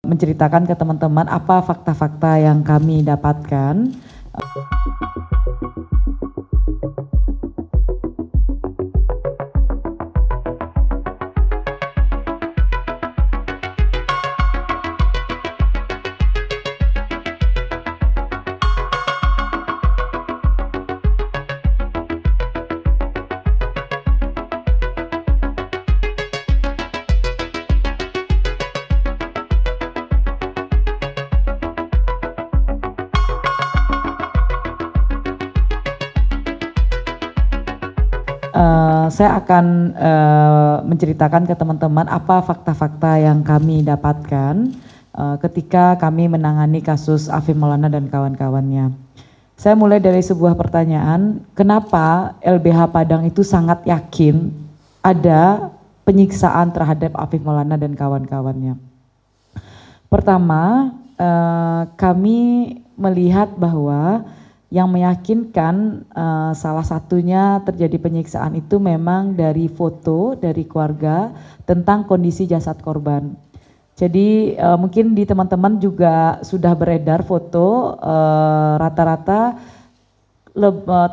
menceritakan ke teman-teman apa fakta-fakta yang kami dapatkan. Saya akan menceritakan ke teman-teman apa fakta-fakta yang kami dapatkan ketika kami menangani kasus Afif Maulana dan kawan-kawannya. Saya mulai dari sebuah pertanyaan, kenapa LBH Padang itu sangat yakin ada penyiksaan terhadap Afif Maulana dan kawan-kawannya. Pertama, kami melihat bahwa yang meyakinkan salah satunya terjadi penyiksaan itu memang dari foto dari keluarga tentang kondisi jasad korban. Jadi mungkin di teman-teman juga sudah beredar foto rata-rata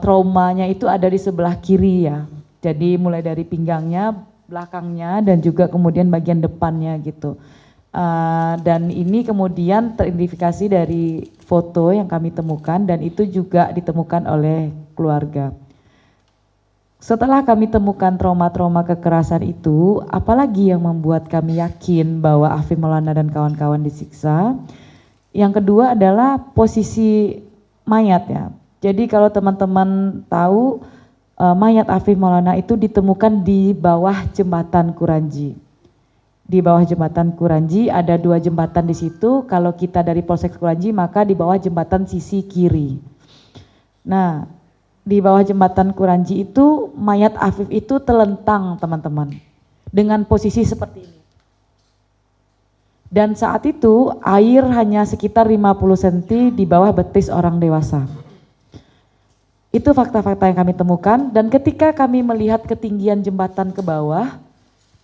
traumanya itu ada di sebelah kiri ya. Jadi mulai dari pinggangnya, belakangnya dan juga kemudian bagian depannya gitu. Dan ini kemudian teridentifikasi dari foto yang kami temukan dan itu juga ditemukan oleh keluarga. Setelah kami temukan trauma-trauma kekerasan itu, apalagi yang membuat kami yakin bahwa Afif Maulana dan kawan-kawan disiksa? Yang kedua adalah posisi mayat ya. Jadi kalau teman-teman tahu mayat Afif Maulana itu ditemukan di bawah jembatan Kuranji. Di bawah jembatan Kuranji ada 2 jembatan di situ. Kalau kita dari Polsek Kuranji maka di bawah jembatan sisi kiri. Nah, di bawah jembatan Kuranji itu mayat Afif itu telentang teman-teman dengan posisi seperti ini. Dan saat itu air hanya sekitar 50 cm di bawah betis orang dewasa. Itu fakta-fakta yang kami temukan dan ketika kami melihat ketinggian jembatan ke bawah,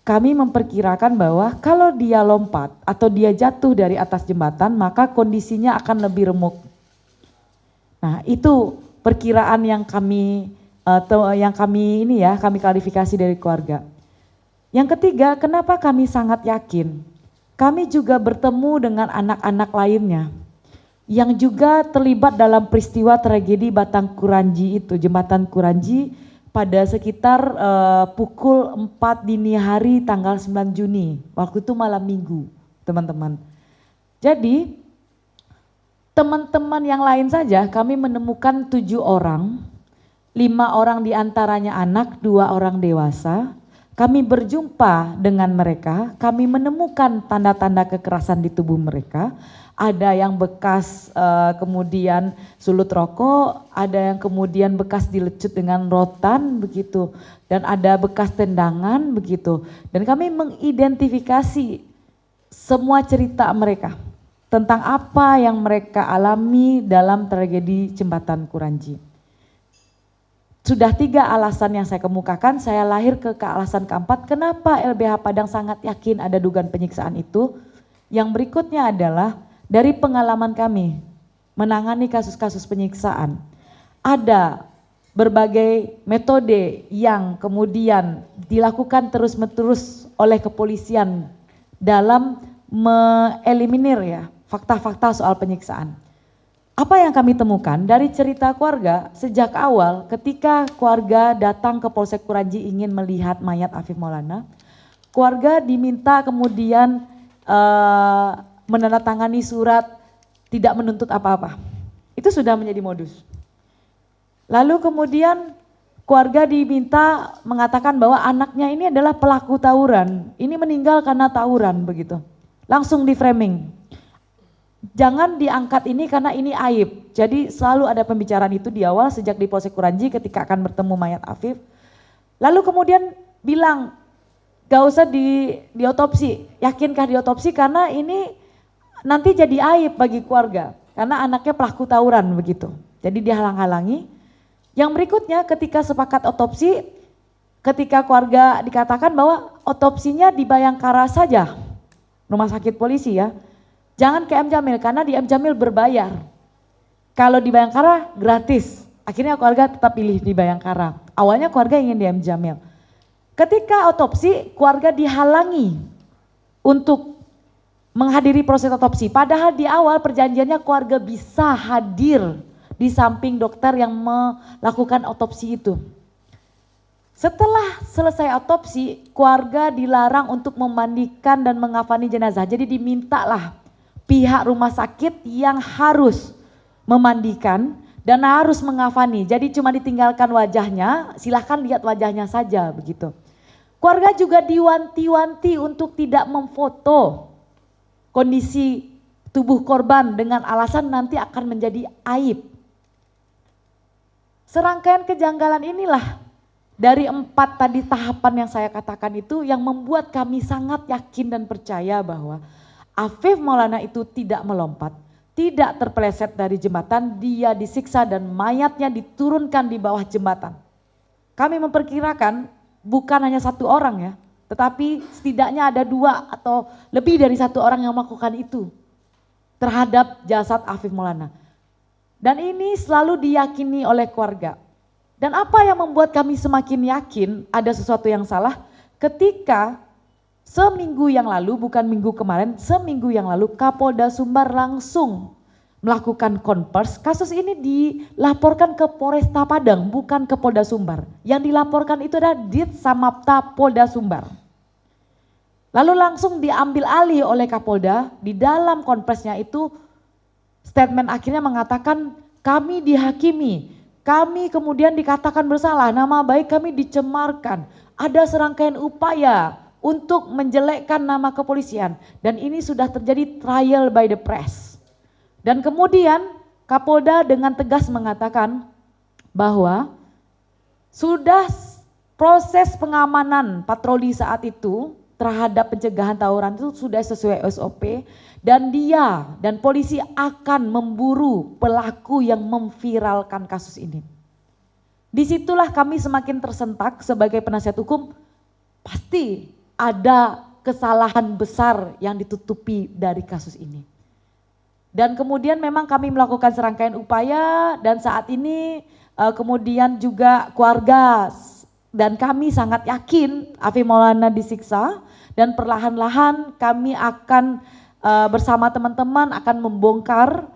kami memperkirakan bahwa kalau dia lompat atau dia jatuh dari atas jembatan maka kondisinya akan lebih remuk. Nah itu perkiraan yang kami klarifikasi dari keluarga. Yang ketiga, kenapa kami sangat yakin? Kami juga bertemu dengan anak-anak lainnya yang juga terlibat dalam peristiwa tragedi Batang Kuranji itu, jembatan Kuranji pada sekitar pukul 4 dini hari tanggal 9 Juni, waktu itu malam minggu teman-teman. Jadi teman-teman yang lain saja kami menemukan 7 orang, 5 orang diantaranya anak, 2 orang dewasa. Kami berjumpa dengan mereka, kami menemukan tanda-tanda kekerasan di tubuh mereka. Ada yang bekas kemudian sulut rokok, ada yang kemudian bekas dilecut dengan rotan begitu, dan ada bekas tendangan begitu. Dan kami mengidentifikasi semua cerita mereka tentang apa yang mereka alami dalam tragedi jembatan Kuranji. Sudah 3 alasan yang saya kemukakan, saya lahir ke alasan keempat, kenapa LBH Padang sangat yakin ada dugaan penyiksaan itu. Yang berikutnya adalah dari pengalaman kami menangani kasus-kasus penyiksaan, ada berbagai metode yang kemudian dilakukan terus-menerus oleh kepolisian dalam mengeliminir ya fakta-fakta soal penyiksaan. Apa yang kami temukan dari cerita keluarga sejak awal ketika keluarga datang ke Polsek Kuranji ingin melihat mayat Afif Maulana, keluarga diminta kemudian menandatangani surat tidak menuntut apa-apa. Itu sudah menjadi modus. Lalu kemudian keluarga diminta mengatakan bahwa anaknya ini adalah pelaku tawuran. Ini meninggal karena tawuran begitu. Langsung di framing. Jangan diangkat ini karena ini aib. Jadi selalu ada pembicaraan itu di awal sejak di Polsek Kuranji ketika akan bertemu mayat Afif. Lalu kemudian bilang gak usah diotopsi. Yakinkah diotopsi karena ini nanti jadi aib bagi keluarga karena anaknya pelaku tawuran begitu. Jadi dihalang-halangi. Yang berikutnya ketika sepakat otopsi, ketika keluarga dikatakan bahwa otopsinya di Bayangkara saja, rumah sakit polisi ya, Jangan ke M. Jamil karena di M. Jamil berbayar. Kalau di Bayangkara gratis. Akhirnya keluarga tetap pilih di Bayangkara. Awalnya keluarga ingin di M. Jamil. Ketika otopsi, keluarga dihalangi untuk menghadiri proses otopsi. Padahal di awal perjanjiannya keluarga bisa hadir di samping dokter yang melakukan otopsi itu. Setelah selesai otopsi, keluarga dilarang untuk memandikan dan mengafani jenazah. Jadi dimintalah pihak rumah sakit yang harus memandikan dan harus mengafani. Jadi cuma ditinggalkan wajahnya, silahkan lihat wajahnya saja begitu. Keluarga juga diwanti-wanti untuk tidak memfoto kondisi tubuh korban dengan alasan nanti akan menjadi aib. Serangkaian kejanggalan inilah dari 4 tadi tahapan yang saya katakan itu yang membuat kami sangat yakin dan percaya bahwa Afif Maulana itu tidak melompat, tidak terpeleset dari jembatan, dia disiksa dan mayatnya diturunkan di bawah jembatan. Kami memperkirakan bukan hanya 1 orang ya, tetapi setidaknya ada 2 atau lebih dari 1 orang yang melakukan itu terhadap jasad Afif Maulana. Dan ini selalu diyakini oleh keluarga. Dan apa yang membuat kami semakin yakin ada sesuatu yang salah ketika seminggu yang lalu, bukan minggu kemarin, seminggu yang lalu Kapolda Sumbar langsung melakukan konvers. Kasus ini dilaporkan ke Polresta Padang, bukan ke Polda Sumbar. Yang dilaporkan itu adalah Ditsamapta Polda Sumbar. Lalu langsung diambil alih oleh Kapolda. Di dalam konversnya itu statement akhirnya mengatakan kami dihakimi, kami kemudian dikatakan bersalah, nama baik kami dicemarkan, ada serangkaian upaya untuk menjelekkan nama kepolisian dan ini sudah terjadi trial by the press. Dan kemudian Kapolda dengan tegas mengatakan bahwa sudah proses pengamanan patroli saat itu terhadap pencegahan tawuran itu sudah sesuai SOP dan dia dan polisi akan memburu pelaku yang memviralkan kasus ini. Disitulah kami semakin tersentak sebagai penasihat hukum, pasti ada kesalahan besar yang ditutupi dari kasus ini. Dan kemudian memang kami melakukan serangkaian upaya dan saat ini kemudian juga keluarga dan kami sangat yakin Afif Maulana disiksa dan perlahan-lahan kami akan bersama teman-teman akan membongkar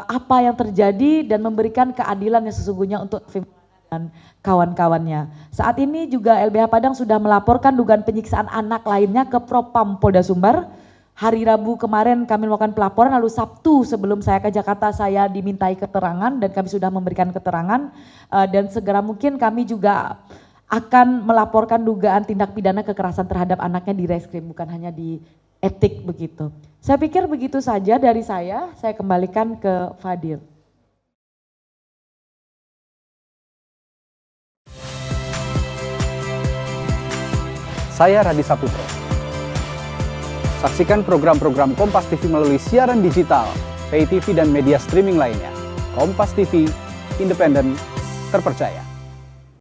apa yang terjadi dan memberikan keadilan yang sesungguhnya untuk Afif Maulana dan kawan-kawannya. Saat ini juga LBH Padang sudah melaporkan dugaan penyiksaan anak lainnya ke Propam Polda Sumbar. Hari Rabu kemarin kami melakukan pelaporan, lalu Sabtu sebelum saya ke Jakarta saya dimintai keterangan dan kami sudah memberikan keterangan dan segera mungkin kami juga akan melaporkan dugaan tindak pidana kekerasan terhadap anaknya di reskrim, bukan hanya di etik begitu. Saya pikir begitu saja dari saya kembalikan ke Fadil. Saya Radi Saputro. Saksikan program-program Kompas TV melalui siaran digital, pay TV dan media streaming lainnya. Kompas TV, independen, terpercaya.